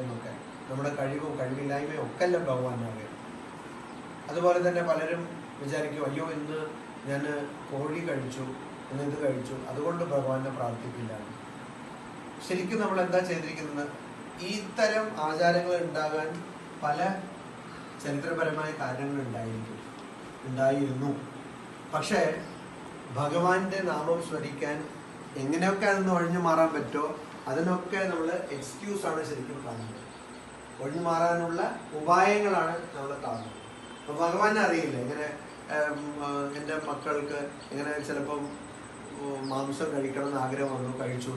എന്നൊക്കെ നമ്മുടെ കഴിവും കഴിവില്ലായ്മയും ഒക്കെ അല്ല ഭഗവാനാകെ. അതുപോലെ തന്നെ പലരും വിചാരിക്കും, അയ്യോ ഇന്ന് ഞാൻ കോഴി കഴിച്ചു, ഇന്ന് ഇത് കഴിച്ചു, അതുകൊണ്ട് ഭഗവാനെ പ്രാർത്ഥിക്കില്ല. ശരിക്കും നമ്മൾ എന്താ ചെയ്തിരിക്കുന്നത്? ഈ തരം ആചാരങ്ങൾ ഉണ്ടാകാൻ പല ചരിത്രപരമായ കാരണങ്ങൾ ഉണ്ടായിരുന്നു. പക്ഷേ ഭഗവാന്റെ നാമം സ്മരിക്കാൻ എങ്ങനെയൊക്കെ അതൊന്ന് ഒഴിഞ്ഞു മാറാൻ പറ്റുമോ അതിനൊക്കെ നമ്മൾ എക്സ്ക്യൂസാണ് ശരിക്കും കാണുന്നത്. ഒഴിഞ്ഞു മാറാനുള്ള ഉപായങ്ങളാണ് നമ്മൾ കാണുന്നത്. അപ്പോൾ ഭഗവാനെ അറിയില്ല എങ്ങനെ എൻ്റെ മക്കൾക്ക് എങ്ങനെ ചിലപ്പം മാംസം കഴിക്കണം എന്ന് ആഗ്രഹം വന്നു, കഴിച്ചു.